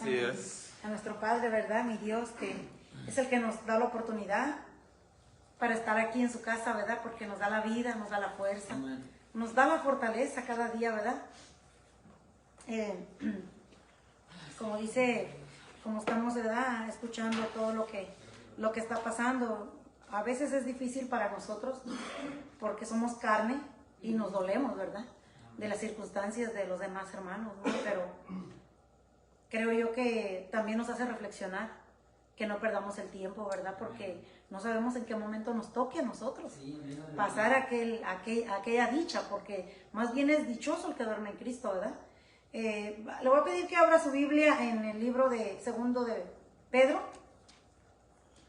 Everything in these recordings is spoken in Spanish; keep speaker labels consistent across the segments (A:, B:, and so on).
A: Así es.
B: A nuestro Padre, ¿verdad? Mi Dios, que es el que nos da la oportunidad para estar aquí en su casa, ¿verdad? Porque nos da la vida, nos da la fuerza, nos da la fortaleza cada día, ¿verdad? Como dice, como estamos, ¿verdad? Escuchando todo lo que está pasando, a veces es difícil para nosotros porque somos carne y nos dolemos, ¿verdad? De las circunstancias de los demás hermanos, ¿no? Pero creo yo que también nos hace reflexionar, que no perdamos el tiempo, ¿verdad? Porque no sabemos en qué momento nos toque a nosotros pasar aquella dicha, porque más bien es dichoso el que duerme en Cristo, ¿verdad? Le voy a pedir que abra su Biblia en el libro de segundo de Pedro,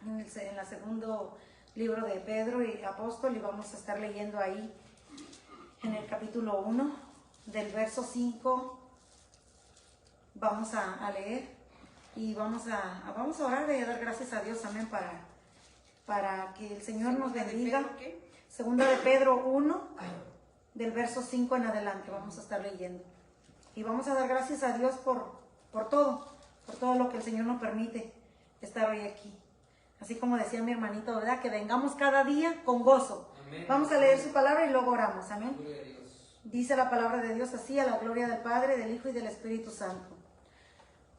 B: en el segundo libro de Pedro y Apóstol, y vamos a estar leyendo ahí en el capítulo 1, del verso 5, vamos a leer y vamos a orar y a dar gracias a Dios, amén, para que el Señor nos bendiga. Segunda de Pedro 1, del verso 5 en adelante, vamos a estar leyendo. Y vamos a dar gracias a Dios por todo lo que el Señor nos permite estar hoy aquí. Así como decía mi hermanito, ¿verdad? Que vengamos cada día con gozo. Amén. Vamos a leer su palabra y luego oramos. Amén. Dice la palabra de Dios así, a la gloria del Padre, del Hijo y del Espíritu Santo.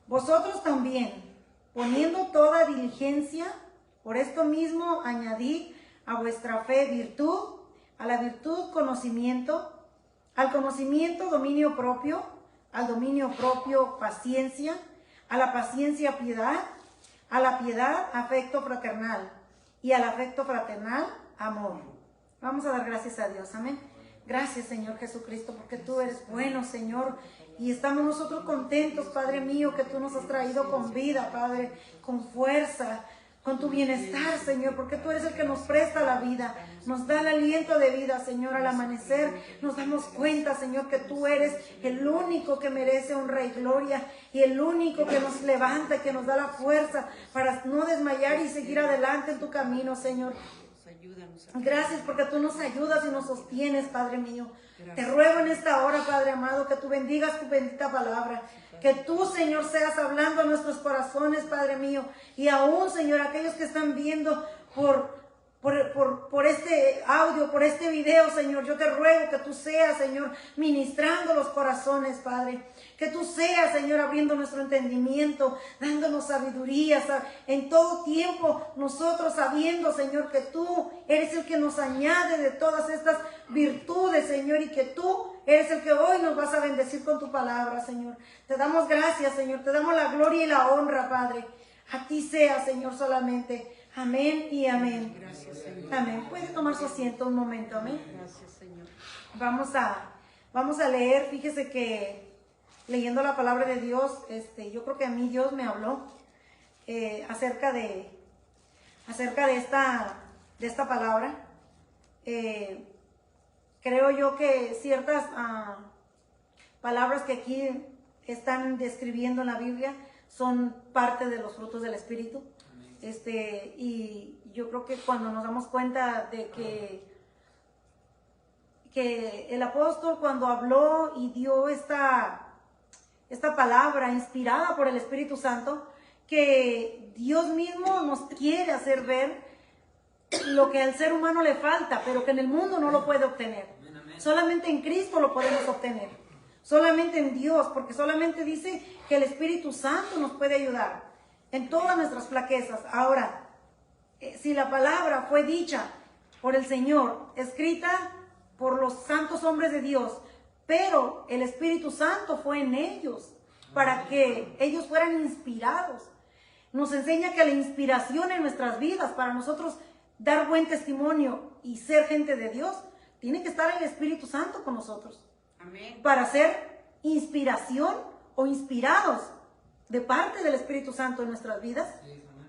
B: Vosotros también, poniendo toda diligencia, por esto mismo añadid a vuestra fe virtud, a la virtud conocimiento, al conocimiento dominio propio, al dominio propio paciencia, a la paciencia piedad, a la piedad afecto fraternal y al afecto fraternal amor. Vamos a dar gracias a Dios, amén. Gracias, Señor Jesucristo, porque tú eres bueno, Señor, y estamos nosotros contentos, Padre mío, que tú nos has traído con vida, Padre, con fuerza, con tu bienestar, Señor, porque tú eres el que nos presta la vida, nos da el aliento de vida, Señor. Al amanecer nos damos cuenta, Señor, que tú eres el único que merece honra y gloria y el único que nos levanta y que nos da la fuerza para no desmayar y seguir adelante en tu camino, Señor. Gracias porque tú nos ayudas y nos sostienes, Padre mío. Te ruego en esta hora, Padre amado, que tú bendigas tu bendita palabra. Que tú, Señor, seas hablando a nuestros corazones, Padre mío. Y aún, Señor, aquellos que están viendo por este audio, por este video, Señor, yo te ruego que tú seas, Señor, ministrando los corazones, Padre. Que tú seas, Señor, abriendo nuestro entendimiento, dándonos sabiduría, en todo tiempo, nosotros sabiendo, Señor, que tú eres el que nos añade de todas estas virtudes, Señor, y que tú eres el que hoy nos vas a bendecir con tu palabra, Señor. Te damos gracias, Señor, te damos la gloria y la honra, Padre. A ti sea, Señor, solamente. Amén y amén.
C: Gracias, Señor.
B: Amén. Puede tomar su asiento un momento, amén.
C: Gracias, Señor.
B: Vamos a leer, fíjese que leyendo la palabra de Dios, yo creo que a mí Dios me habló acerca de esta palabra. Creo yo que ciertas palabras que aquí están describiendo en la Biblia son parte de los frutos del Espíritu. Y yo creo que cuando nos damos cuenta de que el apóstol cuando habló y dio esta palabra inspirada por el Espíritu Santo, que Dios mismo nos quiere hacer ver lo que al ser humano le falta, pero que en el mundo no lo puede obtener. Solamente en Cristo lo podemos obtener. Solamente en Dios, porque solamente dice que el Espíritu Santo nos puede ayudar en todas nuestras flaquezas. Ahora, si la palabra fue dicha por el Señor, escrita por los santos hombres de Dios, pero el Espíritu Santo fue en ellos para que ellos fueran inspirados. Nos enseña que la inspiración en nuestras vidas, para nosotros dar buen testimonio y ser gente de Dios, tiene que estar el Espíritu Santo con nosotros.
C: Amén.
B: Para ser inspiración o inspirados de parte del Espíritu Santo en nuestras vidas,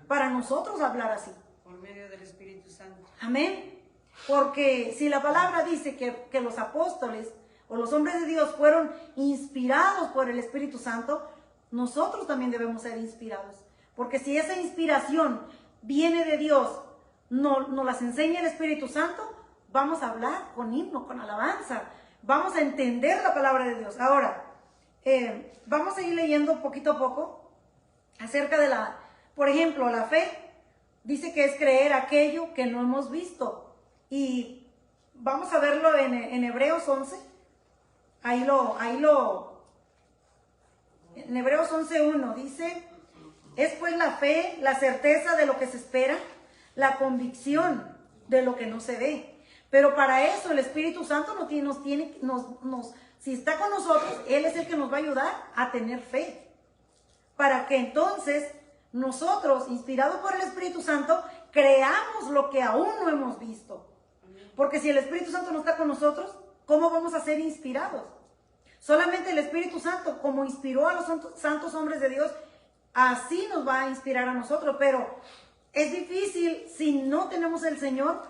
B: para nosotros hablar así.
C: Por medio del Espíritu Santo.
B: Amén. Porque si la palabra dice que los apóstoles o los hombres de Dios fueron inspirados por el Espíritu Santo, nosotros también debemos ser inspirados. Porque si esa inspiración viene de Dios, nos las enseña el Espíritu Santo, vamos a hablar con himno, con alabanza, vamos a entender la palabra de Dios. Ahora, vamos a ir leyendo poquito a poco acerca de por ejemplo, la fe dice que es creer aquello que no hemos visto. Y vamos a verlo en Hebreos 11. En Hebreos 11:1 dice, es pues la fe, la certeza de lo que se espera, la convicción de lo que no se ve. Pero para eso el Espíritu Santo si está con nosotros, Él es el que nos va a ayudar a tener fe. Para que entonces nosotros, inspirados por el Espíritu Santo, creamos lo que aún no hemos visto. Porque si el Espíritu Santo no está con nosotros, ¿cómo vamos a ser inspirados? Solamente el Espíritu Santo, como inspiró a los santos hombres de Dios, así nos va a inspirar a nosotros. Pero es difícil, si no tenemos el Señor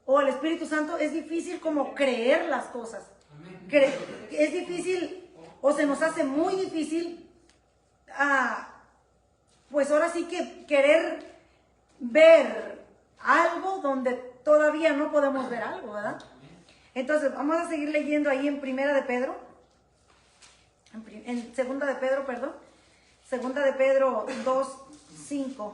B: o el Espíritu Santo, es difícil como creer las cosas. Es difícil, o se nos hace muy difícil, pues ahora sí que querer ver algo donde todavía no podemos ver algo, ¿verdad? Entonces, vamos a seguir leyendo ahí en Segunda de Pedro 2:5.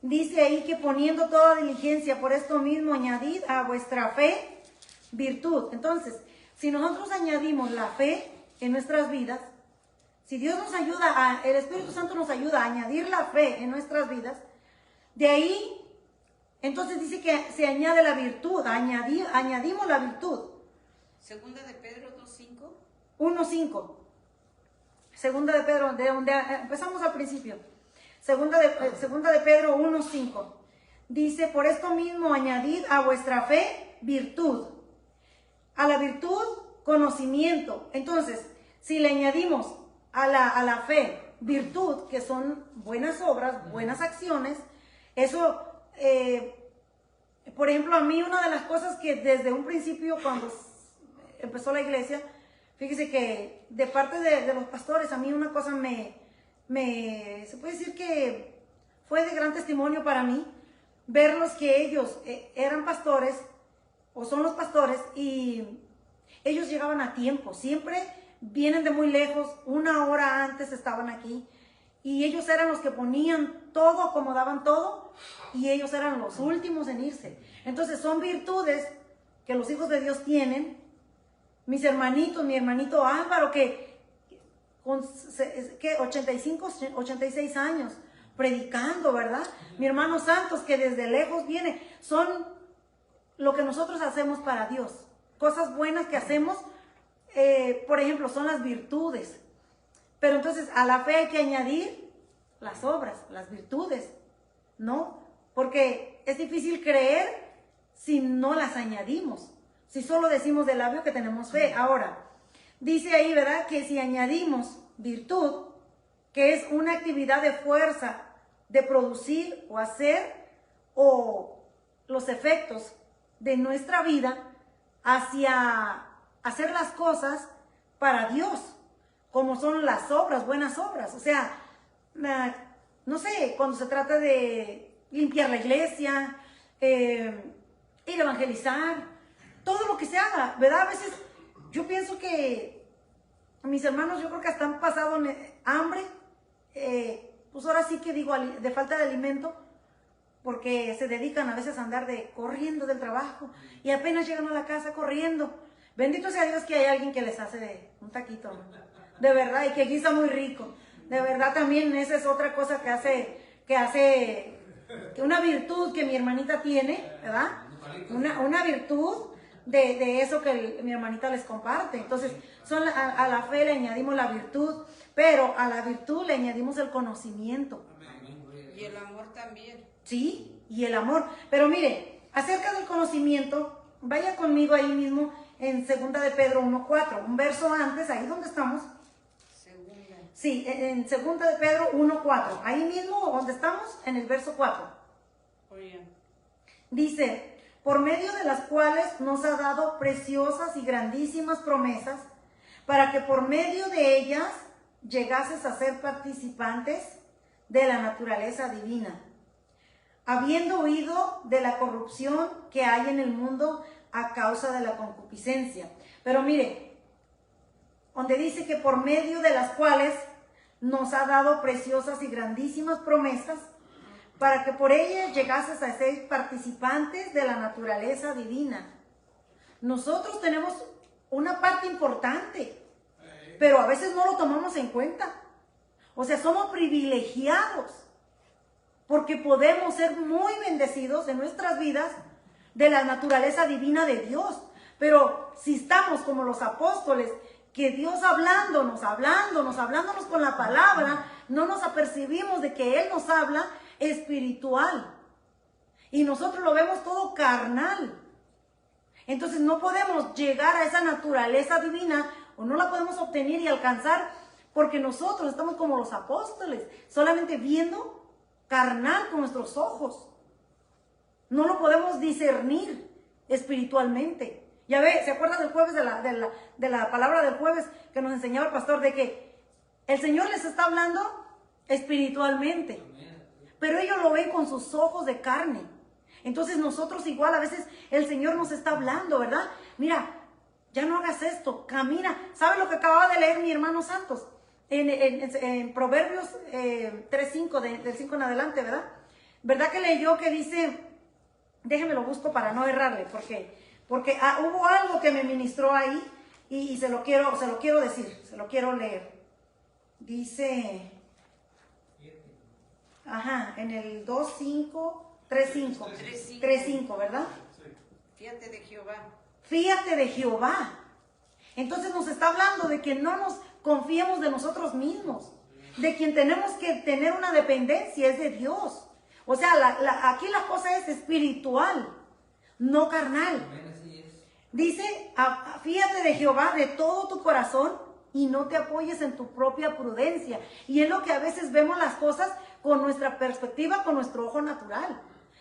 B: Dice ahí que poniendo toda diligencia, por esto mismo añadid a vuestra fe virtud. Entonces, si nosotros añadimos la fe en nuestras vidas, si Dios nos ayuda, el Espíritu Santo nos ayuda a añadir la fe en nuestras vidas, de ahí, entonces dice que se añade la virtud, añadimos la virtud.
C: Segunda de Pedro 2:5.
B: 1:5. Segunda de Pedro, de donde empezamos al principio. Segunda de Pedro 1:5. Dice, por esto mismo añadid a vuestra fe virtud. A la virtud, conocimiento. Entonces, si le añadimos a la fe virtud, que son buenas obras, buenas acciones, eso, por ejemplo, a mí una de las cosas que desde un principio, cuando empezó la iglesia, fíjese que de parte de los pastores, a mí una cosa se puede decir que fue de gran testimonio para mí, verlos que ellos eran pastores, o son los pastores, y ellos llegaban a tiempo, siempre vienen de muy lejos, 1 hora antes estaban aquí, y ellos eran los que ponían todo, acomodaban todo, y ellos eran los últimos en irse. Entonces son virtudes que los hijos de Dios tienen. Mis hermanitos, mi hermanito Álvaro, que con 85, 86 años, predicando, ¿verdad? Mi hermano Santos, que desde lejos viene, son lo que nosotros hacemos para Dios. Cosas buenas que hacemos, por ejemplo, son las virtudes. Pero entonces a la fe hay que añadir las obras, las virtudes, ¿no? Porque es difícil creer si no las añadimos, si solo decimos de labio que tenemos fe. Ahora, dice ahí, ¿verdad? Que si añadimos virtud, que es una actividad de fuerza, de producir o hacer, o los efectos de nuestra vida hacia hacer las cosas para Dios, como son las obras, buenas obras. O sea, no sé, cuando se trata de limpiar la iglesia, ir a evangelizar, todo lo que se haga, ¿verdad? A veces yo pienso que mis hermanos, yo creo que hasta han pasado hambre, pues ahora sí que digo, de falta de alimento, porque se dedican a veces a andar corriendo del trabajo y apenas llegan a la casa corriendo. Bendito sea Dios que hay alguien que les hace un taquito, ¿no? De verdad, y que guisa muy rico. De verdad también esa es otra cosa que hace una virtud que mi hermanita tiene, ¿verdad? Una virtud de eso que mi hermanita les comparte. Entonces, a la fe le añadimos la virtud, pero a la virtud le añadimos el conocimiento.
C: Y el amor también.
B: Sí, y el amor. Pero mire, acerca del conocimiento, vaya conmigo ahí mismo en Segunda de Pedro 1:4, un verso antes, ahí donde estamos.
C: Segunda.
B: Sí, en Segunda de Pedro 1:4, ahí mismo donde estamos, en el verso 4.
C: Oigan.
B: Dice, por medio de las cuales nos ha dado preciosas y grandísimas promesas, para que por medio de ellas llegases a ser participantes de la naturaleza divina, habiendo huido de la corrupción que hay en el mundo a causa de la concupiscencia. Pero mire, donde dice que por medio de las cuales nos ha dado preciosas y grandísimas promesas para que por ellas llegases a ser participantes de la naturaleza divina. Nosotros tenemos una parte importante, pero a veces no lo tomamos en cuenta. O sea, somos privilegiados porque podemos ser muy bendecidos en nuestras vidas de la naturaleza divina de Dios. Pero si estamos como los apóstoles, que Dios hablándonos con la palabra, no nos apercibimos de que Él nos habla espiritual. Y nosotros lo vemos todo carnal. Entonces no podemos llegar a esa naturaleza divina o no la podemos obtener y alcanzar porque nosotros estamos como los apóstoles, solamente viendo carnal con nuestros ojos. No lo podemos discernir espiritualmente. Ya ve, ¿se acuerdan del jueves de la palabra del jueves que nos enseñaba el pastor? De que el Señor les está hablando espiritualmente, pero ellos lo ven con sus ojos de carne. Entonces nosotros igual a veces el Señor nos está hablando, ¿verdad? Mira, ya no hagas esto, camina. ¿Sabe lo que acababa de leer mi hermano Santos? En Proverbios 3:5, del 5 en adelante, ¿verdad? ¿Verdad que leyó que dice, déjeme lo busco para no errarle, porque hubo algo que me ministró ahí y se lo quiero decir, se lo quiero leer. Dice, en el 2:5, 3:5, ¿verdad?
C: Fíate de Jehová.
B: Fíate de Jehová. Entonces nos está hablando de que no nos confiemos de nosotros mismos, de quien tenemos que tener una dependencia es de Dios. O sea, aquí la cosa es espiritual, no carnal. Dice, fíate de Jehová de todo tu corazón y no te apoyes en tu propia prudencia. Y es lo que a veces vemos las cosas con nuestra perspectiva, con nuestro ojo natural.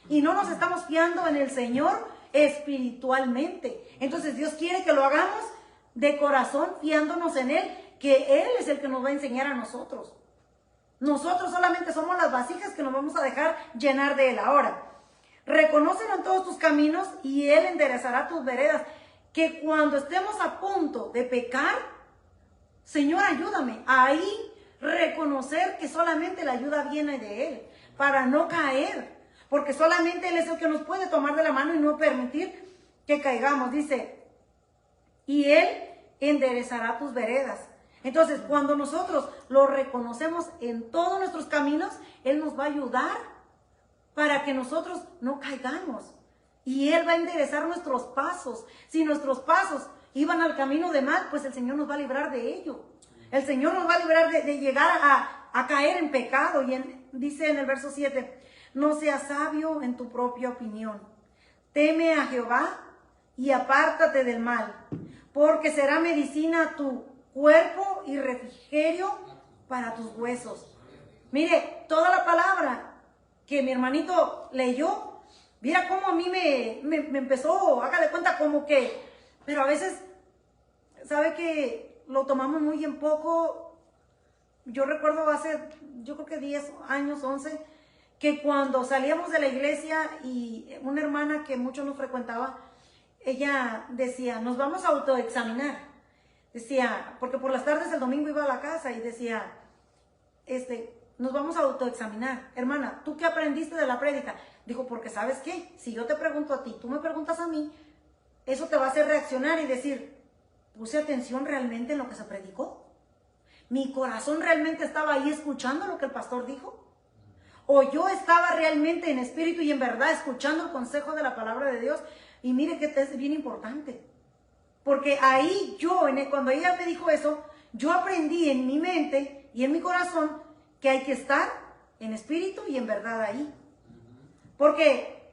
B: Y no nos estamos fiando en el Señor espiritualmente. Entonces Dios quiere que lo hagamos de corazón, fiándonos en Él, que Él es el que nos va a enseñar a nosotros. Nosotros solamente somos las vasijas que nos vamos a dejar llenar de Él. Ahora, reconócelo en todos tus caminos y Él enderezará tus veredas. Que cuando estemos a punto de pecar, Señor, ayúdame a ahí reconocer que solamente la ayuda viene de Él, para no caer, porque solamente Él es el que nos puede tomar de la mano y no permitir que caigamos. Dice, y Él enderezará tus veredas. Entonces, cuando nosotros lo reconocemos en todos nuestros caminos, Él nos va a ayudar para que nosotros no caigamos. Y Él va a enderezar nuestros pasos. Si nuestros pasos iban al camino de mal, pues el Señor nos va a librar de ello. El Señor nos va a librar de llegar a caer en pecado. Y dice en el verso 7, no seas sabio en tu propia opinión. Teme a Jehová y apártate del mal, porque será medicina a tu cuerpo y refrigerio para tus huesos. Mire, toda la palabra que mi hermanito leyó, mira cómo a mí me empezó, hágale cuenta como que, pero a veces, sabe que lo tomamos muy en poco. Yo recuerdo yo creo que 10 años, 11, que cuando salíamos de la iglesia y una hermana que mucho nos frecuentaba, ella decía, nos vamos a autoexaminar. Decía, porque por las tardes el domingo iba a la casa y decía, nos vamos a autoexaminar. Hermana, ¿tú qué aprendiste de la prédica? Dijo, porque ¿sabes qué? Si yo te pregunto a ti, tú me preguntas a mí, eso te va a hacer reaccionar y decir, ¿puse atención realmente en lo que se predicó? ¿Mi corazón realmente estaba ahí escuchando lo que el pastor dijo? ¿O yo estaba realmente en espíritu y en verdad escuchando el consejo de la palabra de Dios? Y mire que es bien importante. Porque ahí cuando ella me dijo eso, yo aprendí en mi mente y en mi corazón que hay que estar en espíritu y en verdad ahí. Porque,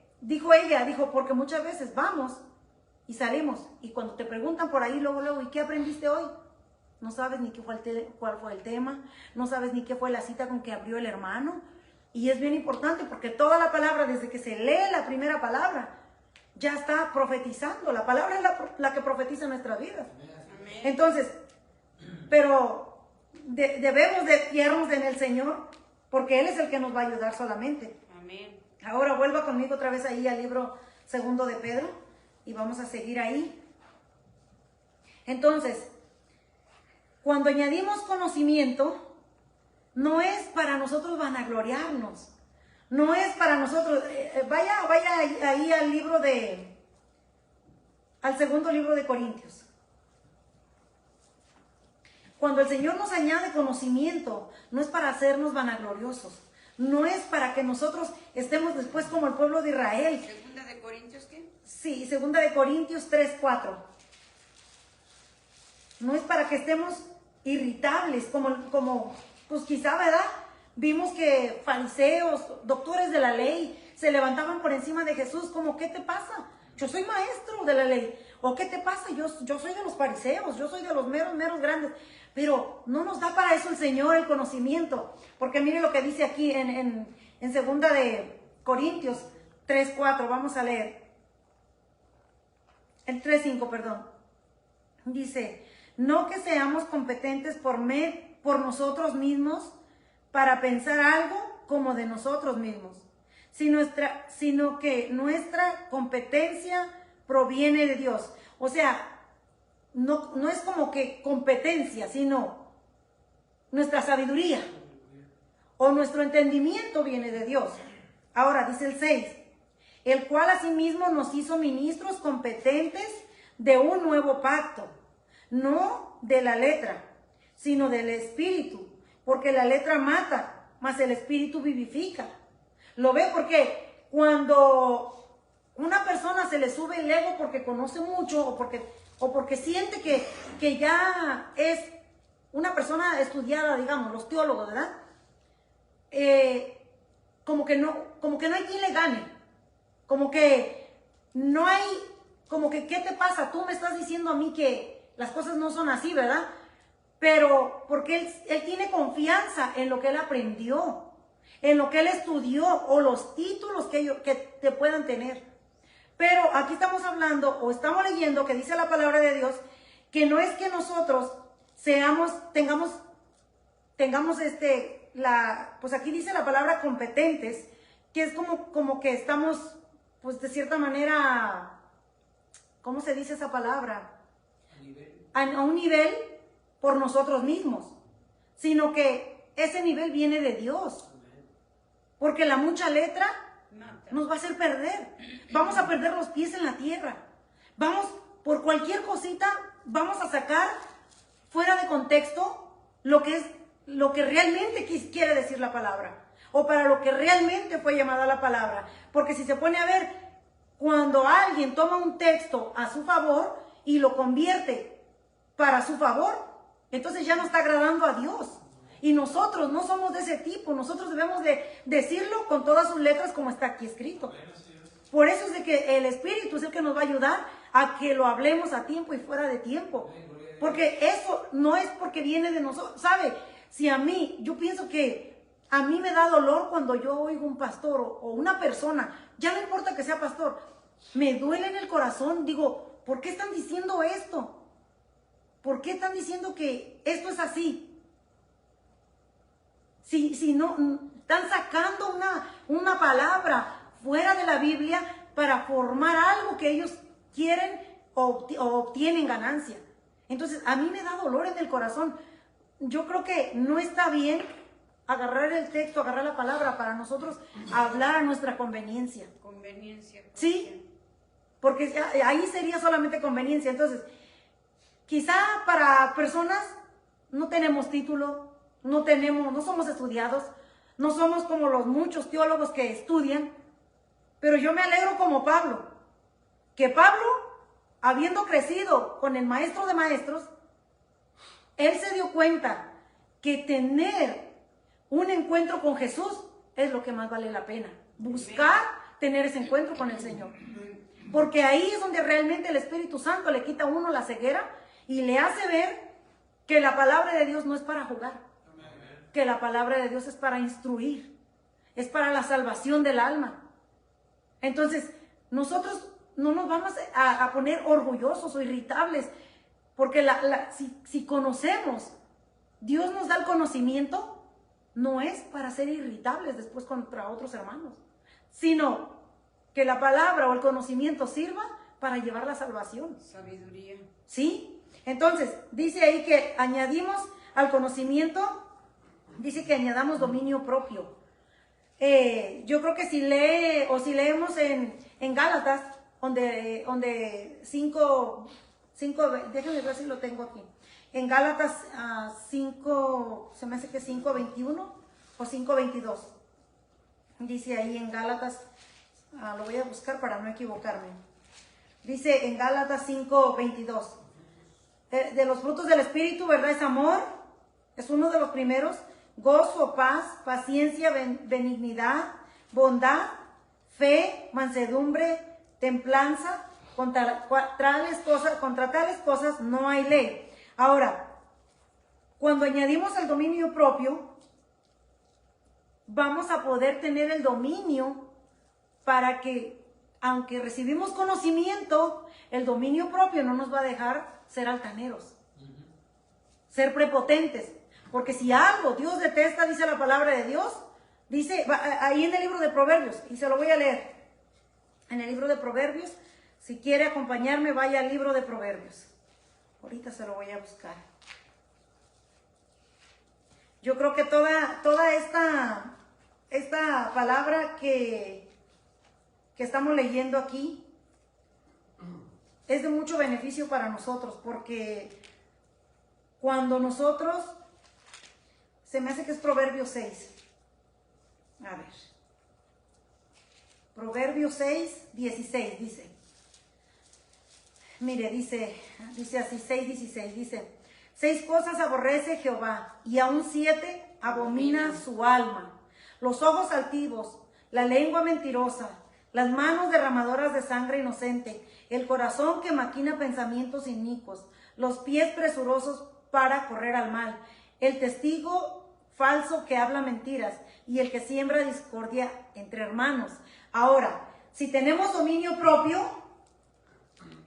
B: porque muchas veces vamos y salimos y cuando te preguntan por ahí luego, ¿y qué aprendiste hoy? No sabes ni cuál fue el tema, no sabes ni qué fue la cita con que abrió el hermano. Y es bien importante porque toda la palabra, desde que se lee la primera palabra, ya está profetizando. La palabra es la que profetiza nuestras vidas. Amén. Entonces, pero debemos de fiarnos en el Señor, porque Él es el que nos va a ayudar solamente. Amén. Ahora vuelva conmigo otra vez ahí al libro 2 de Pedro y vamos a seguir ahí. Entonces, cuando añadimos conocimiento, no es para nosotros vanagloriarnos. No es para nosotros. Vaya ahí al segundo libro de Corintios. Cuando el Señor nos añade conocimiento, no es para hacernos vanagloriosos. No es para que nosotros estemos después como el pueblo de Israel.
C: ¿Segunda de Corintios qué?
B: Sí, segunda de Corintios 3:4. No es para que estemos irritables, como pues quizá, ¿verdad? Vimos que fariseos, doctores de la ley, se levantaban por encima de Jesús como, ¿qué te pasa? Yo soy maestro de la ley. ¿O qué te pasa? Yo soy de los fariseos, yo soy de los meros grandes. Pero no nos da para eso el Señor el conocimiento. Porque mire lo que dice aquí en segunda de Corintios 3:4. Vamos a leer. El 3:5, perdón. Dice, no que seamos competentes por nosotros mismos para pensar algo como de nosotros mismos, sino que nuestra competencia proviene de Dios. O sea, no es como que competencia, sino nuestra sabiduría o nuestro entendimiento viene de Dios. Ahora dice el 6, el cual asimismo nos hizo ministros competentes de un nuevo pacto, no de la letra, sino del espíritu, porque la letra mata, mas el espíritu vivifica. ¿Lo ve? Porque cuando una persona se le sube el ego porque conoce mucho o porque siente que ya es una persona estudiada, digamos, los teólogos, ¿verdad? Como que no hay quien le gane. Como que no hay, como que, ¿qué te pasa? Tú me estás diciendo a mí que las cosas no son así, ¿verdad? Pero porque él tiene confianza en lo que él aprendió, en lo que él estudió o los títulos que te puedan tener. Pero aquí estamos hablando o estamos leyendo que dice la palabra de Dios que no es que nosotros tengamos pues aquí dice la palabra competentes, que es como que estamos, pues de cierta manera, ¿cómo se dice esa palabra? A un nivel por nosotros mismos, sino que ese nivel viene de Dios. Porque la mucha letra nos va a hacer perder. Vamos a perder los pies en la tierra. Vamos, por cualquier cosita, vamos a sacar fuera de contexto lo que realmente quiere decir la palabra. O para lo que realmente fue llamada la palabra. Porque si se pone a ver, cuando alguien toma un texto a su favor y lo convierte para su favor, entonces ya no está agradando a Dios. Y nosotros no somos de ese tipo. Nosotros debemos de decirlo con todas sus letras como está aquí escrito. Por eso es de que el Espíritu es el que nos va a ayudar a que lo hablemos a tiempo y fuera de tiempo. Porque eso no es porque viene de nosotros. ¿Sabe? Si yo pienso que a mí me da dolor cuando yo oigo un pastor o una persona, ya no importa que sea pastor, me duele en el corazón. Digo, ¿por qué están diciendo esto? ¿Por qué están diciendo que esto es así? Si no, están sacando una palabra fuera de la Biblia para formar algo que ellos quieren o obtienen ganancia. Entonces, a mí me da dolor en el corazón. Yo creo que no está bien agarrar el texto, agarrar la palabra para nosotros hablar a nuestra conveniencia.
C: Conveniencia.
B: Sí, porque ahí sería solamente conveniencia. Entonces, quizá para personas no tenemos título, no somos estudiados, no somos como los muchos teólogos que estudian, pero yo me alegro como Pablo, que Pablo, habiendo crecido con el maestro de maestros, él se dio cuenta que tener un encuentro con Jesús es lo que más vale la pena, buscar tener ese encuentro con el Señor, porque ahí es donde realmente el Espíritu Santo le quita a uno la ceguera y le hace ver que la palabra de Dios no es para jugar, que la palabra de Dios es para instruir, es para la salvación del alma. Entonces, nosotros no nos vamos a poner orgullosos o irritables, porque si conocemos, Dios nos da el conocimiento, no es para ser irritables después contra otros hermanos, sino que la palabra o el conocimiento sirva para llevar la salvación.
C: Sabiduría.
B: ¿Sí? Entonces, dice ahí que añadimos al conocimiento dice que añadamos dominio propio. Yo creo que si leemos en Gálatas, donde 5, déjenme ver si lo tengo aquí. En Gálatas 5, se me hace que 5:21 o 5:22. Dice ahí en Gálatas, lo voy a buscar para no equivocarme. Dice en Gálatas 5:22. De los frutos del Espíritu, ¿verdad? Es amor, es uno de los primeros. Gozo, paz, paciencia, benignidad, bondad, fe, mansedumbre, templanza. Contra tales cosas no hay ley. Ahora, cuando añadimos el dominio propio, vamos a poder tener el dominio para que, aunque recibimos conocimiento, el dominio propio no nos va a dejar ser altaneros, ser prepotentes. Porque si algo Dios detesta, dice la palabra de Dios, dice ahí en el libro de Proverbios, y se lo voy a leer, en el libro de Proverbios, si quiere acompañarme, vaya al libro de Proverbios. Ahorita se lo voy a buscar. Yo creo que toda esta palabra que estamos leyendo aquí es de mucho beneficio para nosotros, porque cuando nosotros, se me hace que es Proverbios 6. A ver. Proverbios 6:16 dice. Mire, dice así, 6:16, dice: 6 cosas aborrece Jehová, y aún 7 abomina su alma: los ojos altivos, la lengua mentirosa, las manos derramadoras de sangre inocente, el corazón que maquina pensamientos inicuos, los pies presurosos para correr al mal, el testigo falso que habla mentiras, y el que siembra discordia entre hermanos. Ahora, si tenemos dominio propio,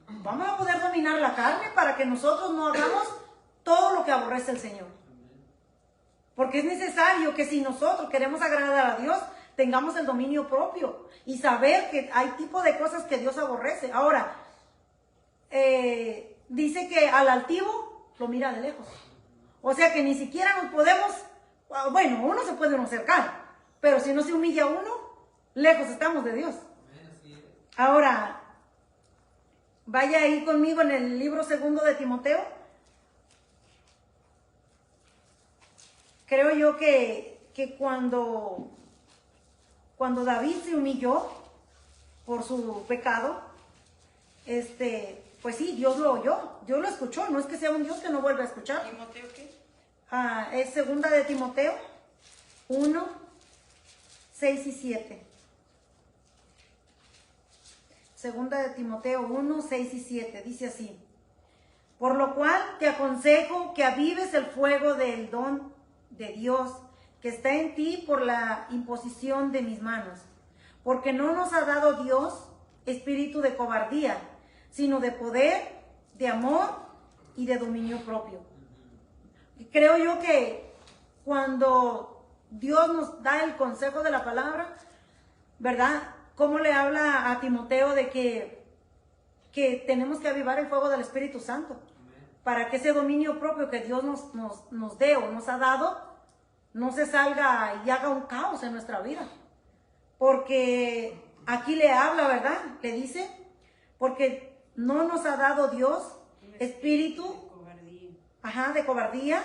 B: vamos a poder dominar la carne para que nosotros no hagamos todo lo que aborrece el Señor. Porque es necesario que si nosotros queremos agradar a Dios, tengamos el dominio propio y saber que hay tipo de cosas que Dios aborrece. Ahora, dice que al altivo lo mira de lejos. O sea que ni siquiera nos podemos, bueno, uno se puede acercar, pero si no se humilla uno, lejos estamos de Dios. Ahora, vaya ahí conmigo en el libro 2 de Timoteo. Creo yo que cuando David se humilló por su pecado, pues sí, Dios lo oyó, Dios lo escuchó. No es que sea un Dios que no vuelva a escuchar.
C: ¿Timoteo qué?
B: Es 2 de Timoteo 1, 6 y 7. 2 de Timoteo 1, 6 y 7, dice así: por lo cual te aconsejo que avives el fuego del don de Dios que está en ti por la imposición de mis manos. Porque no nos ha dado Dios espíritu de cobardía, sino de poder, de amor y de dominio propio. Y creo yo que cuando Dios nos da el consejo de la palabra, ¿verdad? Cómo le habla a Timoteo de que tenemos que avivar el fuego del Espíritu Santo para que ese dominio propio que Dios nos dé o nos ha dado no se salga y haga un caos en nuestra vida. Porque aquí le habla, ¿verdad? Le dice, porque no nos ha dado Dios espíritu de cobardía,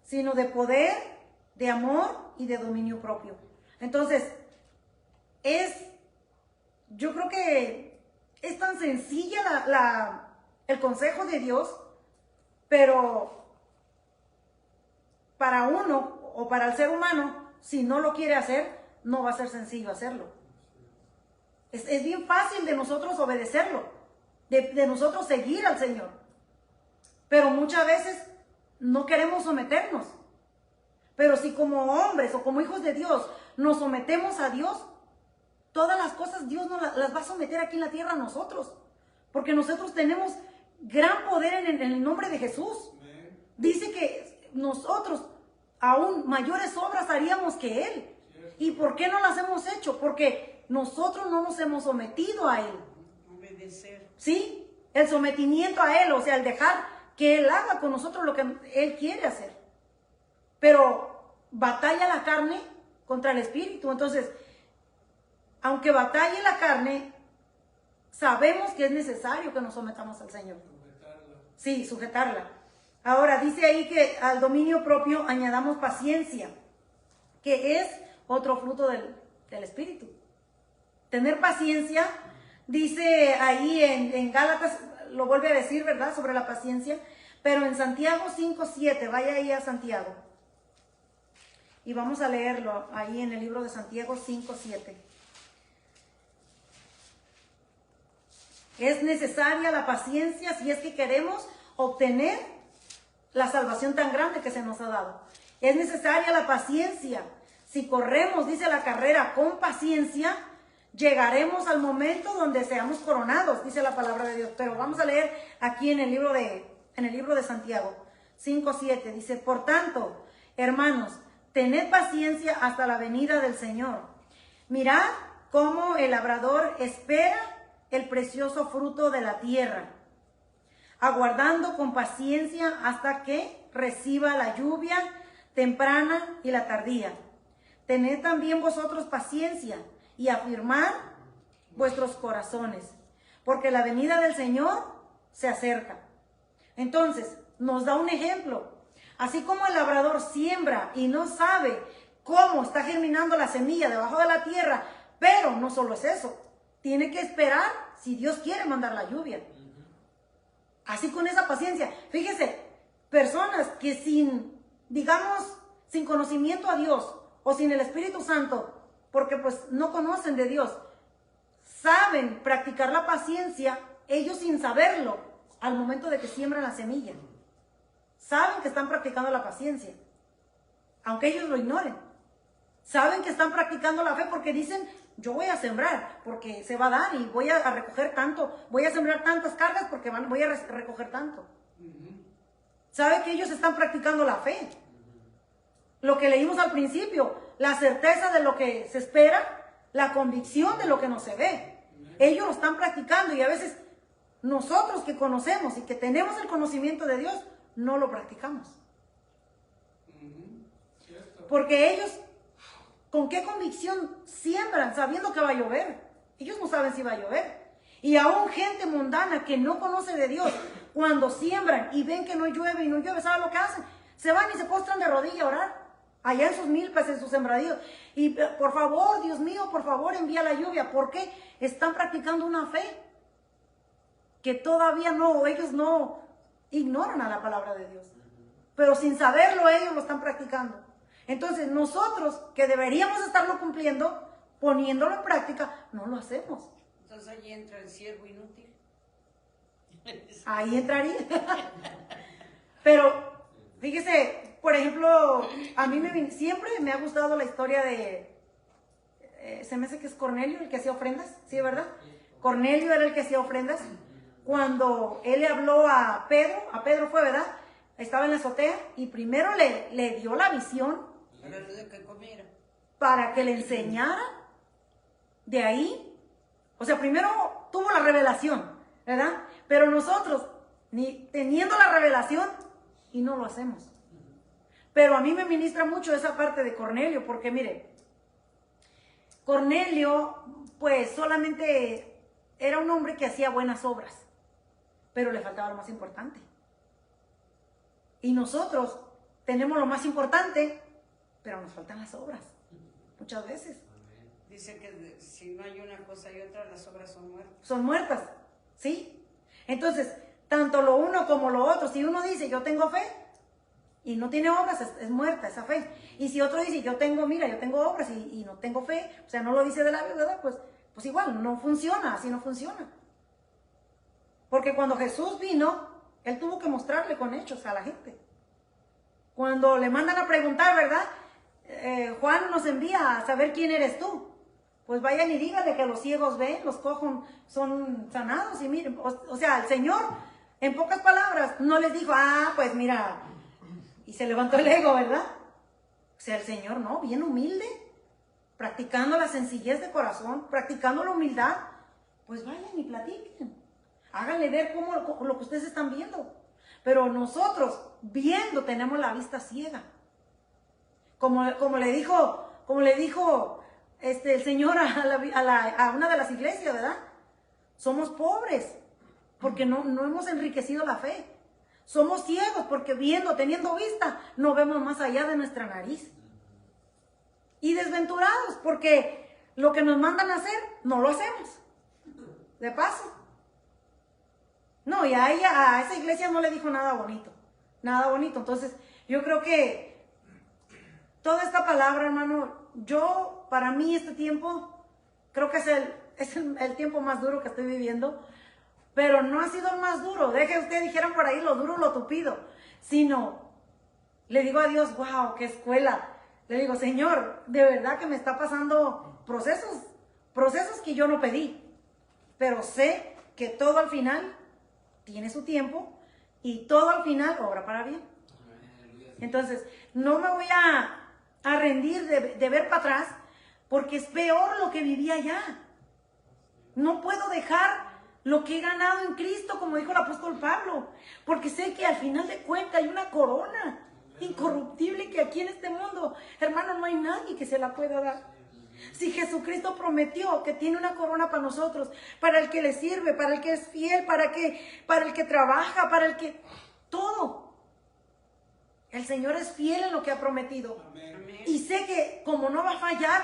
B: sino de poder, de amor y de dominio propio. Entonces, yo creo que es tan sencilla el consejo de Dios, pero para uno o para el ser humano, si no lo quiere hacer, no va a ser sencillo hacerlo. Es bien fácil de nosotros obedecerlo, de nosotros seguir al Señor, pero muchas veces no queremos someternos. Pero si como hombres o como hijos de Dios nos sometemos a Dios, todas las cosas Dios nos las va a someter aquí en la tierra a nosotros, porque nosotros tenemos gran poder en el nombre de Jesús. Dice que nosotros aún mayores obras haríamos que Él. ¿Y por qué no las hemos hecho? Porque nosotros no nos hemos sometido a Él.
C: Obedecer.
B: ¿Sí? El sometimiento a Él, o sea, el dejar que Él haga con nosotros lo que Él quiere hacer. Pero batalla la carne contra el espíritu. Entonces, aunque batalle la carne, sabemos que es necesario que nos sometamos al Señor. Sujetarla. Sí, sujetarla. Ahora, dice ahí que al dominio propio añadamos paciencia, que es otro fruto del espíritu. Tener paciencia, dice ahí en Gálatas, lo vuelve a decir, ¿verdad?, sobre la paciencia, pero en Santiago 5:7, vaya ahí a Santiago. Y vamos a leerlo ahí en el libro de Santiago 5:7. Es necesaria la paciencia si es que queremos obtener la salvación tan grande que se nos ha dado. Es necesaria la paciencia. Si corremos, dice, la carrera con paciencia, llegaremos al momento donde seamos coronados, dice la palabra de Dios. Pero vamos a leer aquí en el libro de Santiago 5:7. Dice, por tanto, hermanos, tened paciencia hasta la venida del Señor. Mirad cómo el labrador espera el precioso fruto de la tierra, aguardando con paciencia hasta que reciba la lluvia temprana y la tardía. Tened también vosotros paciencia y afirmad vuestros corazones, porque la venida del Señor se acerca. Entonces, nos da un ejemplo. Así como el labrador siembra y no sabe cómo está germinando la semilla debajo de la tierra, pero no solo es eso, tiene que esperar si Dios quiere mandar la lluvia. Así con esa paciencia. Fíjese, personas que sin conocimiento a Dios o sin el Espíritu Santo, porque pues no conocen de Dios, saben practicar la paciencia, ellos sin saberlo, al momento de que siembran la semilla. Saben que están practicando la paciencia, aunque ellos lo ignoren. Saben que están practicando la fe porque dicen, yo voy a sembrar porque se va a dar y voy a recoger tanto, voy a sembrar tantas cargas porque voy a recoger tanto. Sabe que ellos están practicando la fe. Lo que leímos al principio, la certeza de lo que se espera, la convicción de lo que no se ve. Ellos lo están practicando y a veces nosotros que conocemos y que tenemos el conocimiento de Dios, no lo practicamos. Porque ellos, ¿con qué convicción siembran sabiendo que va a llover? Ellos no saben si va a llover. Y aún gente mundana que no conoce de Dios, cuando siembran y ven que no llueve y no llueve, ¿saben lo que hacen? Se van y se postran de rodilla a orar, allá en sus milpas, en sus sembradíos. Y por favor, Dios mío, por favor, envía la lluvia. ¿Por qué? Están practicando una fe que todavía no, ellos no ignoran a la palabra de Dios. Pero sin saberlo, ellos lo están practicando. Entonces, nosotros que deberíamos estarlo cumpliendo, poniéndolo en práctica, no lo hacemos.
C: Entonces ahí entra el siervo inútil.
B: Ahí entraría. Pero, fíjese, por ejemplo, a mí siempre me ha gustado la historia de, se me hace que es Cornelio el que hacía ofrendas, ¿sí, verdad? Cornelio era el que hacía ofrendas. Cuando él le habló a Pedro fue, ¿verdad? Estaba en la azotea y primero le dio la visión para que le enseñara de ahí. O sea, primero tuvo la revelación, ¿verdad? Pero nosotros, ni teniendo la revelación, y no lo hacemos. Pero a mí me ministra mucho esa parte de Cornelio, porque mire, Cornelio, pues solamente era un hombre que hacía buenas obras, pero le faltaba lo más importante. Y nosotros tenemos lo más importante, pero nos faltan las obras, muchas veces.
C: Dice que si no hay una cosa y otra, las obras son muertas.
B: Son muertas, ¿sí? Entonces, tanto lo uno como lo otro, si uno dice yo tengo fe y no tiene obras, es muerta esa fe. Y si otro dice yo tengo obras y no tengo fe, o sea, no lo dice de la verdad, pues igual, no funciona, así no funciona. Porque cuando Jesús vino, Él tuvo que mostrarle con hechos a la gente. Cuando le mandan a preguntar, ¿verdad? Juan nos envía a saber quién eres tú. Pues vayan y díganle que los ciegos ven, los cojos son sanados y miren, o sea, el Señor, en pocas palabras, no les dijo, pues mira, y se levantó el ego, ¿verdad? O sea, el Señor, no, bien humilde, practicando la sencillez de corazón, practicando la humildad, pues vayan y platiquen, háganle ver cómo lo que ustedes están viendo. Pero nosotros, viendo, tenemos la vista ciega. como le dijo el Señor a una de las iglesias, ¿verdad? Somos pobres porque no hemos enriquecido la fe. Somos ciegos porque teniendo vista, no vemos más allá de nuestra nariz. Y desventurados porque lo que nos mandan a hacer, no lo hacemos. De paso. No, y a esa iglesia no le dijo nada bonito. Nada bonito. Entonces, yo creo que toda esta palabra, hermano, para mí este tiempo, creo que es el tiempo más duro que estoy viviendo, pero no ha sido el más duro. Dijeran por ahí lo duro, lo tupido, sino, le digo a Dios, wow, qué escuela. Le digo, Señor, de verdad que me está pasando procesos que yo no pedí, pero sé que todo al final tiene su tiempo y todo al final obra para bien. Entonces, no me voy a rendir de ver para atrás, porque es peor lo que vivía allá. No puedo dejar lo que he ganado en Cristo, como dijo el apóstol Pablo, porque sé que al final de cuentas hay una corona incorruptible que aquí en este mundo, hermano, no hay nadie que se la pueda dar. Si Jesucristo prometió que tiene una corona para nosotros, para el que le sirve, para el que es fiel, para el que trabaja, para el que... todo. El Señor es fiel en lo que ha prometido. Amén. Y sé que como no va a fallar,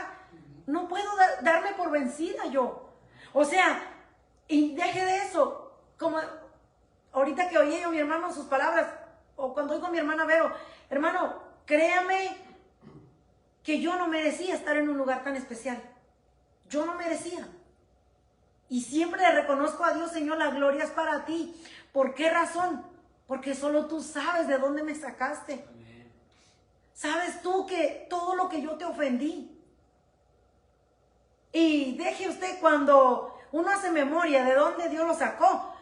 B: no puedo darme por vencida yo. O sea, y deje de eso. Como ahorita que oí a mi hermano sus palabras, o cuando oigo a mi hermana Vero, hermano, créame que yo no merecía estar en un lugar tan especial. Yo no merecía. Y siempre le reconozco a Dios, Señor, la gloria es para ti. ¿Por qué razón? Porque solo tú sabes de dónde me sacaste. Amén. Sabes tú que todo lo que yo te ofendí. Y deje usted, cuando uno hace memoria de dónde Dios lo sacó,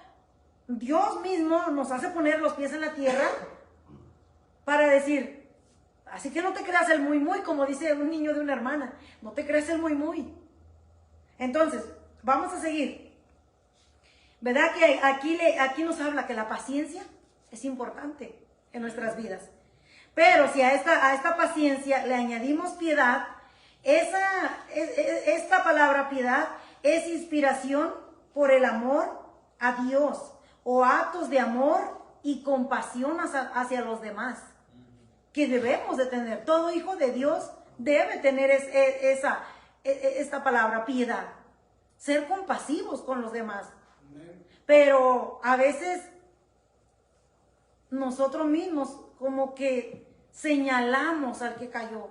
B: Dios mismo nos hace poner los pies en la tierra para decir, así que no te creas el muy muy, como dice un niño de una hermana, no te creas el muy muy. Entonces, vamos a seguir. ¿Verdad que aquí nos habla que la paciencia es importante en nuestras vidas? Pero si a esta paciencia le añadimos piedad, esta palabra piedad es inspiración por el amor a Dios o actos de amor y compasión hacia los demás que debemos de tener. Todo hijo de Dios debe tener esta palabra, piedad. Ser compasivos con los demás. Pero a veces nosotros mismos como que señalamos al que cayó.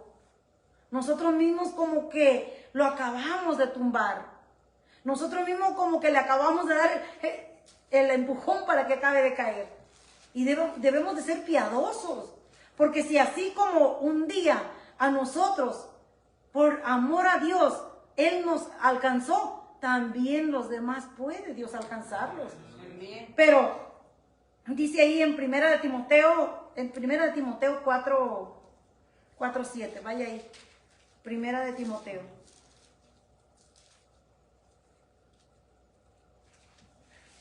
B: Nosotros mismos como que lo acabamos de tumbar. Nosotros mismos como que le acabamos de dar el empujón para que acabe de caer. Y debemos de ser piadosos. Porque si así como un día a nosotros, por amor a Dios, Él nos alcanzó, también los demás puede Dios alcanzarlos. Amén. Pero dice ahí en Primera de Timoteo 4:7, vaya ahí. Primera de Timoteo.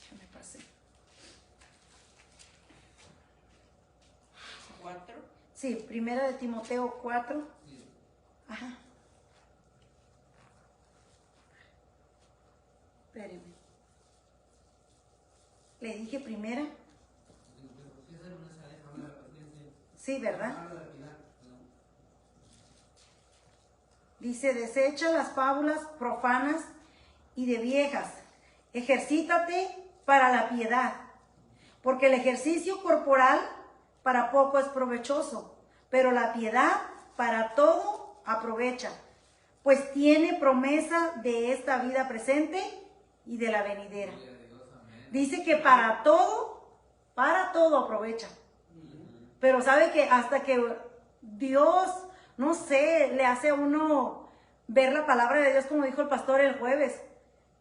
B: Ya me pasé.
C: 4.
B: Sí, Primera de Timoteo 4. Ajá. Espérenme. Le dije primera. Sí, ¿verdad? Dice, desecha las fábulas profanas y de viejas. Ejercítate para la piedad, porque el ejercicio corporal para poco es provechoso, pero la piedad para todo aprovecha, pues tiene promesa de esta vida presente y de la venidera. Dice que para todo aprovecha. Pero sabe que hasta que Dios, no sé, le hace a uno ver la palabra de Dios, como dijo el pastor el jueves,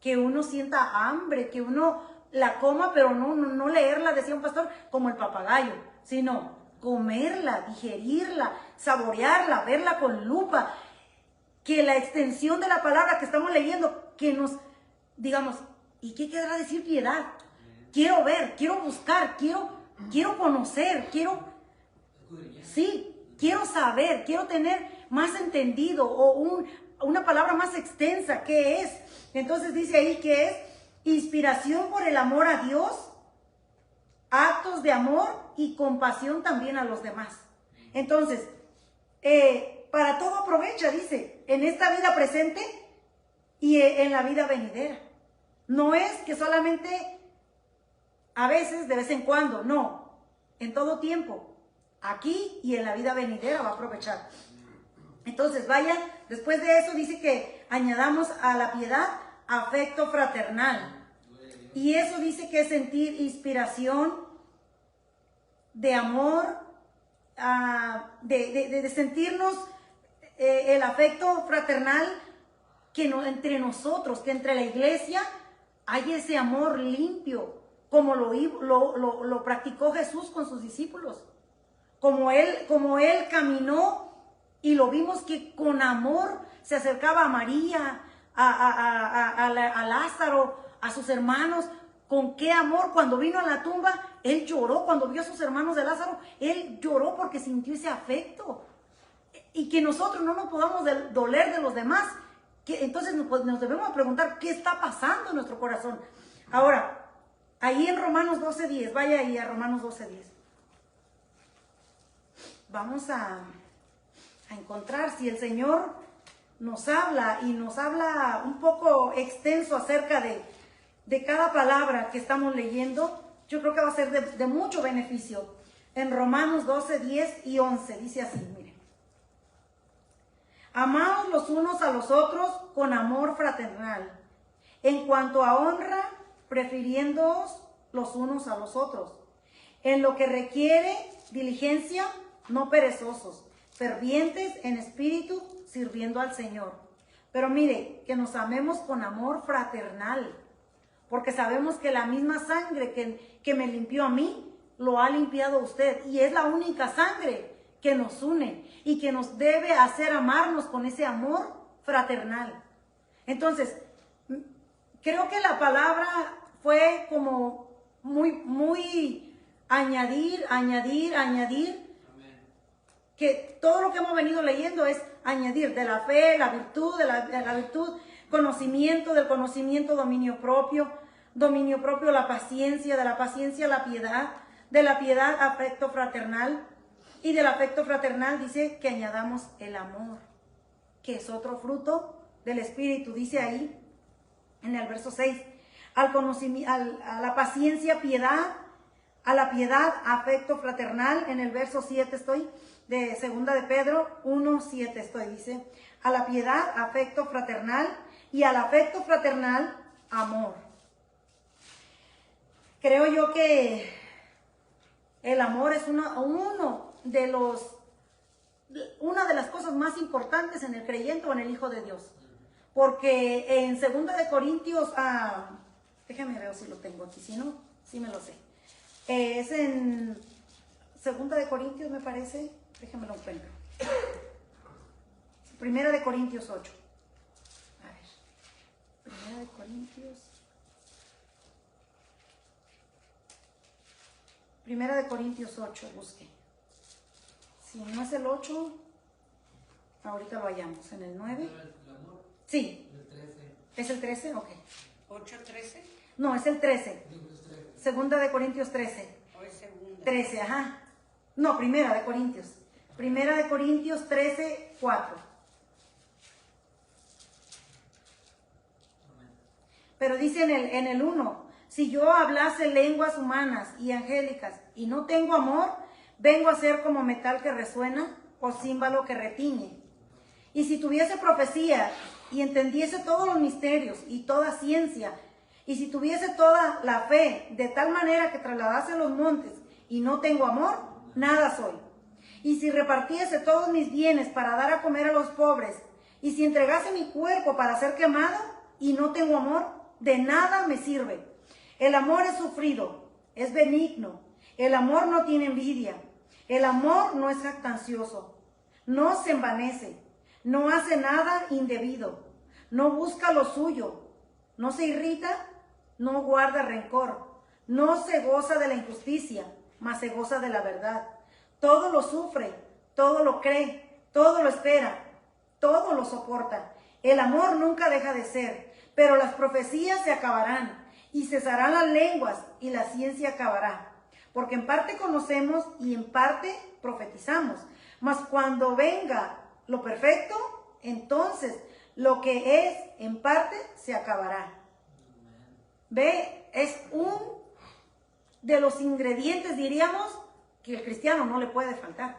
B: que uno sienta hambre, que uno la coma, pero no leerla, decía un pastor, como el papagayo, sino comerla, digerirla, saborearla, verla con lupa, que la extensión de la palabra que estamos leyendo, que nos digamos, ¿y qué querrá decir piedad? Quiero ver, quiero buscar, quiero conocer, quiero quiero saber, quiero tener más entendido o una palabra más extensa, ¿qué es? Entonces dice ahí que es inspiración por el amor a Dios, actos de amor y compasión también a los demás. Entonces, para todo aprovecha, dice, en esta vida presente y en la vida venidera. No es que solamente a veces, de vez en cuando, no, en todo tiempo, aquí y en la vida venidera va a aprovechar. Entonces, vaya, después de eso dice que añadamos a la piedad afecto fraternal. Y eso dice que es sentir inspiración de amor, de sentirnos el afecto fraternal que entre nosotros, que entre la iglesia hay ese amor limpio, como lo practicó Jesús con sus discípulos, como él caminó y lo vimos que con amor se acercaba a María, a Lázaro, a sus hermanos. Con qué amor, cuando vino a la tumba, él lloró. Cuando vio a sus hermanos de Lázaro, él lloró porque sintió ese afecto. Y que nosotros no nos podamos doler de los demás. Entonces nos debemos preguntar qué está pasando en nuestro corazón. Ahora, ahí en Romanos 12:10, vaya ahí a Romanos 12:10. Vamos a encontrar si el Señor nos habla y nos habla un poco extenso acerca de cada palabra que estamos leyendo. Yo creo que va a ser de mucho beneficio. En Romanos 12:10 y 11 dice así, miren. Amaos los unos a los otros con amor fraternal. En cuanto a honra, prefiriéndoos los unos a los otros. En lo que requiere diligencia, no perezosos, fervientes en espíritu, sirviendo al Señor. Pero mire, que nos amemos con amor fraternal, porque sabemos que la misma sangre que me limpió a mí, lo ha limpiado a usted. Y es la única sangre que nos une y que nos debe hacer amarnos con ese amor fraternal. Entonces, creo que la palabra fue como muy añadir. Que todo lo que hemos venido leyendo es añadir de la fe, la virtud, de la virtud, conocimiento, del conocimiento, dominio propio, la paciencia, de la paciencia, la piedad, de la piedad, afecto fraternal, y del afecto fraternal dice que añadamos el amor, que es otro fruto del Espíritu. Dice ahí, en el verso 6, a la paciencia, piedad, a la piedad, afecto fraternal. En el verso 7 estoy, de segunda de Pedro 1:7 estoy, dice, a la piedad, afecto fraternal, y al afecto fraternal, amor. Creo yo que el amor es una de las cosas más importantes en el creyente o en el Hijo de Dios. Porque en 2 de Corintios, déjame ver si lo tengo aquí, si no, sí me lo sé. Es en 2 de Corintios, me parece, déjame lo encuentro. 1 de Corintios 8. A ver, 1 de Corintios. 1 de Corintios 8, busque. Si no es el 8, ahorita lo hallamos. ¿En el 9? Sí. El 13. ¿Es el 13? Ok.
C: ¿8:13?
B: No, es el 13. Segunda de Corintios 13.
C: ¿O es segunda?
B: 13, ajá. No, Primera de Corintios. Primera de Corintios 13, 4. Pero dice en el 1, si yo hablase lenguas humanas y angélicas y no tengo amor, vengo a ser como metal que resuena o címbalo que retiñe. Y si tuviese profecía y entendiese todos los misterios y toda ciencia, y si tuviese toda la fe de tal manera que trasladase los montes y no tengo amor, nada soy. Y si repartiese todos mis bienes para dar a comer a los pobres, y si entregase mi cuerpo para ser quemado y no tengo amor, de nada me sirve. El amor es sufrido, es benigno. El amor no tiene envidia. El amor no es jactancioso. No se envanece. No hace nada indebido. No busca lo suyo. No se irrita. No guarda rencor. No se goza de la injusticia, mas se goza de la verdad. Todo lo sufre. todo lo cree, todo lo espera, todo lo soporta. El amor nunca deja de ser, pero las profecías se acabarán y cesarán las lenguas y la ciencia acabará. Porque en parte conocemos y en parte profetizamos. Mas cuando venga lo perfecto, entonces lo que es en parte se acabará. Ve, es un de los ingredientes, diríamos, que el cristiano no le puede faltar.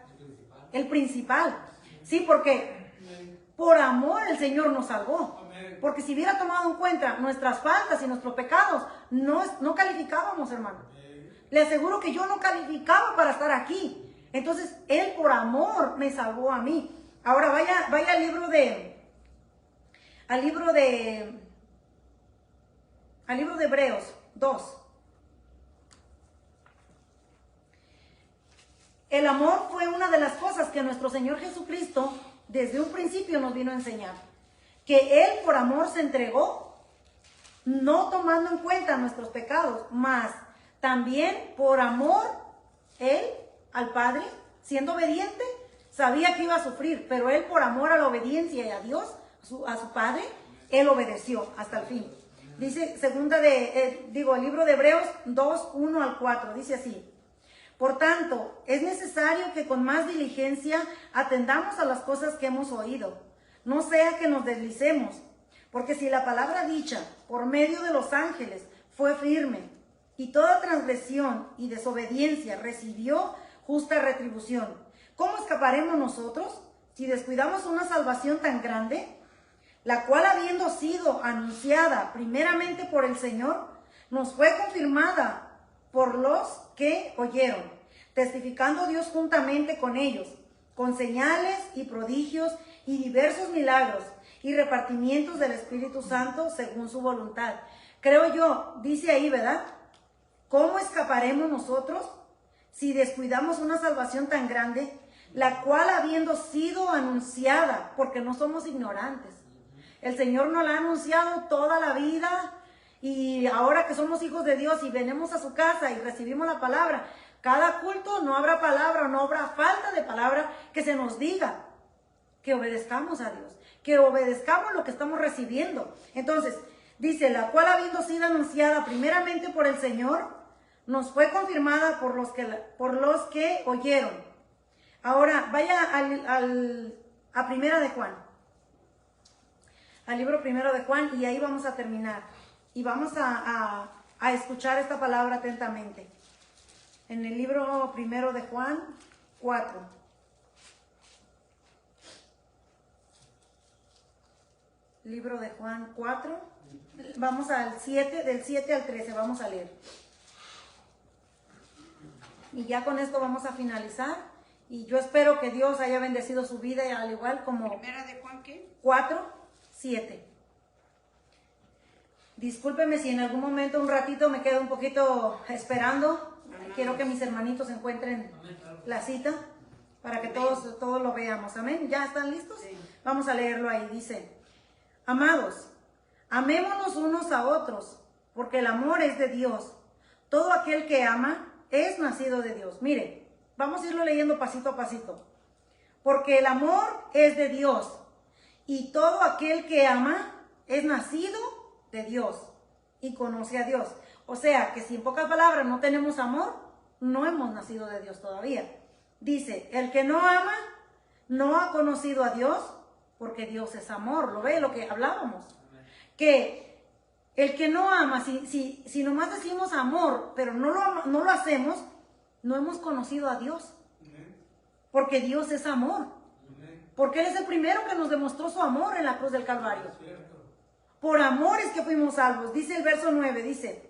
B: El principal. Sí, porque por amor el Señor nos salvó. Porque si hubiera tomado en cuenta nuestras faltas y nuestros pecados, no calificábamos, hermano. Le aseguro que yo no calificaba para estar aquí. Entonces, Él por amor me salvó a mí. Ahora vaya al libro de Hebreos 2. El amor fue una de las cosas que nuestro Señor Jesucristo desde un principio nos vino a enseñar. Que Él por amor se entregó, no tomando en cuenta nuestros pecados, mas también por amor, Él al Padre, siendo obediente, sabía que iba a sufrir, pero Él por amor a la obediencia y a Dios, a su Padre, Él obedeció hasta el fin. Dice el libro de Hebreos 2, 1 al 4, dice así. Por tanto, es necesario que con más diligencia atendamos a las cosas que hemos oído, no sea que nos deslicemos, porque si la palabra dicha por medio de los ángeles fue firme, y toda transgresión y desobediencia recibió justa retribución, ¿cómo escaparemos nosotros si descuidamos una salvación tan grande, la cual habiendo sido anunciada primeramente por el Señor, nos fue confirmada por los que oyeron, testificando Dios juntamente con ellos, con señales y prodigios y diversos milagros y repartimientos del Espíritu Santo según su voluntad? Creo yo, dice ahí, ¿verdad? ¿Cómo escaparemos nosotros si descuidamos una salvación tan grande, la cual habiendo sido anunciada, porque no somos ignorantes? El Señor nos la ha anunciado toda la vida. Y ahora que somos hijos de Dios y venimos a su casa y recibimos la palabra, cada culto no habrá palabra, no habrá falta de palabra que se nos diga que obedezcamos a Dios, que obedezcamos lo que estamos recibiendo. Entonces, dice, la cual habiendo sido anunciada primeramente por el Señor, nos fue confirmada por los que oyeron. Ahora, vaya a Primera de Juan, al libro Primero de Juan, y ahí vamos a terminar. Y vamos a escuchar esta palabra atentamente. En el libro Primero de Juan 4. Libro de Juan 4. Vamos al 7, del 7 al 13, vamos a leer. Y ya con esto vamos a finalizar. Y yo espero que Dios haya bendecido su vida, al igual como...
C: ¿Primera de Juan qué?
B: 4, 7. Discúlpeme si en algún momento, un ratito, me quedo un poquito esperando. Quiero que mis hermanitos encuentren la cita para que todos lo veamos. Amén. ¿Ya están listos?
C: Sí.
B: Vamos a leerlo ahí. Dice, amados, amémonos unos a otros, porque el amor es de Dios. Todo aquel que ama es nacido de Dios. Mire, vamos a irlo leyendo pasito a pasito. Porque el amor es de Dios, y todo aquel que ama es nacido de Dios y conoce a Dios. O sea, que si en pocas palabras no tenemos amor, no hemos nacido de Dios todavía. Dice, el que no ama, no ha conocido a Dios, porque Dios es amor. ¿Lo ve? Lo que hablábamos. Que el que no ama, si nomás decimos amor, pero no lo hacemos, no hemos conocido a Dios. Porque Dios es amor. Porque Él es el primero que nos demostró su amor en la cruz del Calvario. Por amor es que fuimos salvos. Dice el verso 9, dice,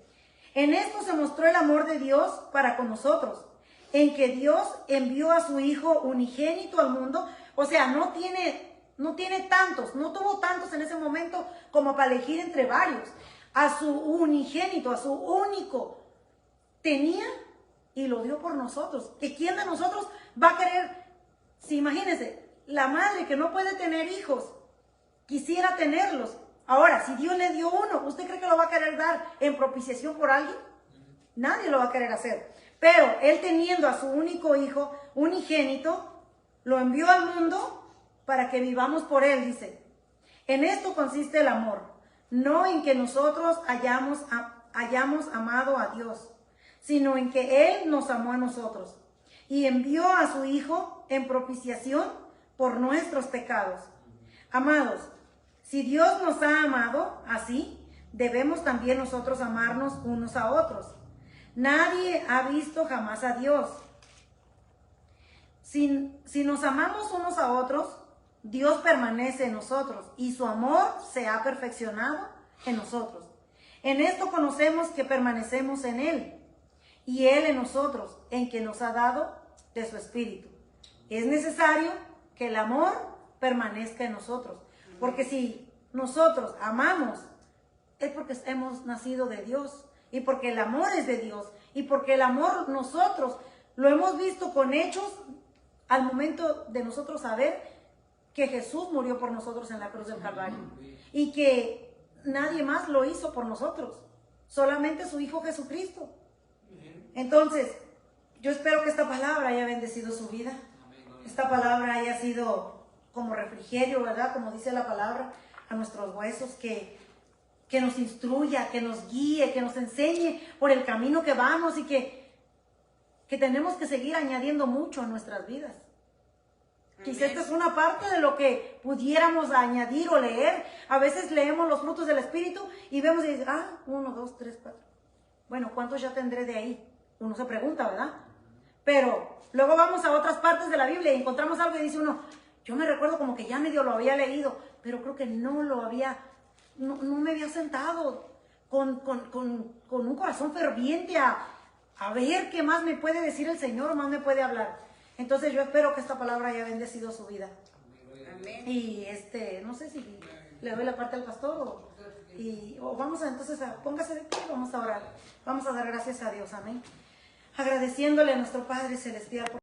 B: en esto se mostró el amor de Dios para con nosotros, en que Dios envió a su Hijo unigénito al mundo. O sea, no tiene tantos, no tuvo tantos en ese momento como para elegir entre varios. A su unigénito, a su único, tenía y lo dio por nosotros. ¿Que quién de nosotros va a querer? Si imagínense, la madre que no puede tener hijos, quisiera tenerlos. Ahora, si Dios le dio uno, ¿usted cree que lo va a querer dar en propiciación por alguien? Nadie lo va a querer hacer. Pero Él teniendo a su único hijo, unigénito, lo envió al mundo para que vivamos por él, dice. En esto consiste el amor, no en que nosotros hayamos amado a Dios, sino en que Él nos amó a nosotros y envió a su Hijo en propiciación por nuestros pecados. Amados, si Dios nos ha amado así, debemos también nosotros amarnos unos a otros. Nadie ha visto jamás a Dios. Si nos amamos unos a otros, Dios permanece en nosotros y su amor se ha perfeccionado en nosotros. En esto conocemos que permanecemos en Él y Él en nosotros, en que nos ha dado de su Espíritu. Es necesario que el amor permanezca en nosotros, porque si nosotros amamos, es porque hemos nacido de Dios y porque el amor es de Dios y porque el amor nosotros lo hemos visto con hechos al momento de nosotros saber que Jesús murió por nosotros en la cruz del Calvario y que nadie más lo hizo por nosotros, solamente su Hijo Jesucristo. Entonces, yo espero que esta palabra haya bendecido su vida, esta palabra haya sido como refrigerio, ¿verdad? Como dice la palabra, a nuestros huesos, que nos instruya, que nos guíe, que nos enseñe por el camino que vamos y que tenemos que seguir añadiendo mucho a nuestras vidas. Quizás esta es una parte de lo que pudiéramos añadir o leer. A veces leemos los frutos del Espíritu y vemos y dice, 1, 2, 3, 4. Bueno, ¿cuántos ya tendré de ahí? Uno se pregunta, ¿verdad? Pero luego vamos a otras partes de la Biblia y encontramos algo y dice uno, yo me recuerdo como que ya medio lo había leído, pero creo que no me había sentado con un corazón ferviente a ver qué más me puede decir el Señor o más me puede hablar. Entonces yo espero que esta palabra haya bendecido su vida.
C: Amén.
B: Y no sé si le doy la parte al pastor o vamos a entonces póngase de pie, vamos a orar. Vamos a dar gracias a Dios, amén. Agradeciéndole a nuestro Padre Celestial por